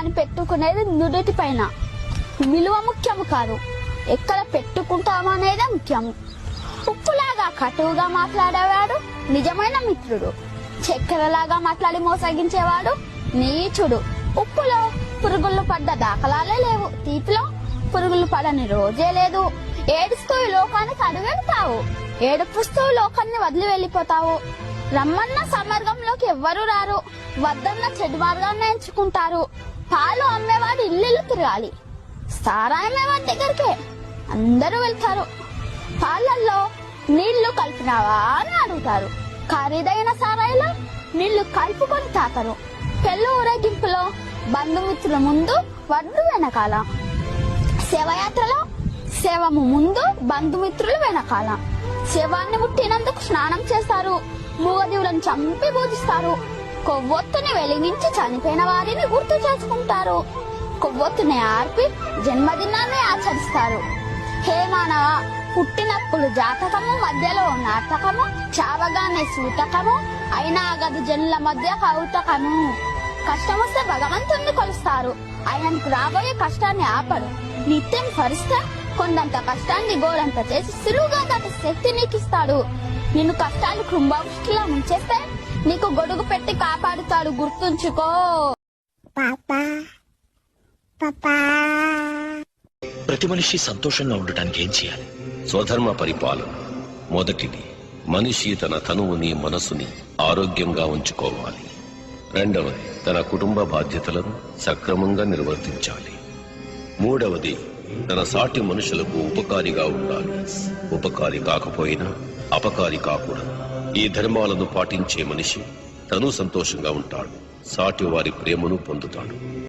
కనిపెట్టుకునేది నుదుటి పైన. విలువ ముఖ్యము కాదు, ఎక్కడ పెట్టుకుంటాము అనేదే ముఖ్యము. ఉప్పులాగా కటువుగా మాట్లాడేవాడు నిజమైన మిత్రుడు. చక్కెరలాగా మాట్లాడి మోసగించేవాడు నీచుడు. ఉప్పులో పురుగులు పడ్డ దాఖలాలే లేవు, తీపిలో పురుగులు పడని రోజే లేదు. ఏడుస్తూ ఈ లోకానికి అడుగెడతావు, ఏడుపుస్తూ లోకాన్ని వదిలి వెళ్ళిపోతావు. రమ్మన్న సమర్గంలోకి ఎవ్వరూ రారు, వద్దన్న చెడు మార్గాన్ని ఎంచుకుంటారు. పాలు అమ్మేవాడు ఇల్లు తిరగాలి, సారాయమేవాడి దగ్గరికే అందరూ వెళ్తారు. పాలల్లో నీళ్లు కలిపినావా అని అడుగుతారు, ఖరీదైన సారాయిలో నీళ్లు కలుపుకొని తాతరు. పెళ్లి ఊరేగింపులో బంధుమిత్రుల ముందు వడ్డు వెనకాల, శవయాత్రలో శవము ముందు బంధుమిత్రులు వెనకాల. శవాన్ని ముట్టినందుకు స్నానం చేస్తారు, మూగజీవులను చంపి పూజిస్తారు. కొవ్వొత్తుని వెలిగించి చనిపోయిన వారిని గుర్తు చేసుకుంటారు. కొవ్వొత్తుని ఆర్పి జన్మదినాన్ని ఆచరిస్తారు. హే మానవ, పుట్టినప్పుడు జాతకము, మధ్యలో నాటకము, చావగానే సూతకము, అయినా గదు జనుల మధ్య కౌతకము. కష్టం వస్తే భగవంతుణ్ణి కొలుస్తారు, ఆయనకు రాబోయే కష్టాన్ని ఆపడు. నిత్యం స్మరిస్తే కొండంత కష్టాన్ని గోరంత చేసి సులువుగా దాటి శక్తి నీకు ఇస్తాడు. నిన్ను కష్టాలు కుంభవృష్టిలా ముంచేస్తే నీకు గొడుగు పెట్టి కాపాడుతాడు, గుర్తుంచుకో. ప్రతి మనిషి సంతోషంగా ఉండటానికి ఏం చేయాలి? స్వధర్మ పరిపాలన మొదటిది. మనిషి తన తనువుని మనసుని ఆరోగ్యంగా ఉంచుకోవాలి. రెండవది, తన కుటుంబ బాధ్యతలను సక్రమంగా నిర్వర్తించాలి. మూడవది, తన సాటి మనుషులకు ఉపకారిగా ఉండాలి. ఉపకారి కాకపోయినా అపకారి కాకూడదు. ఈ ధర్మాలను పాటించే మనిషి తను సంతోషంగా ఉంటాడు, సాటి వారి ప్రేమను పొందుతాడు.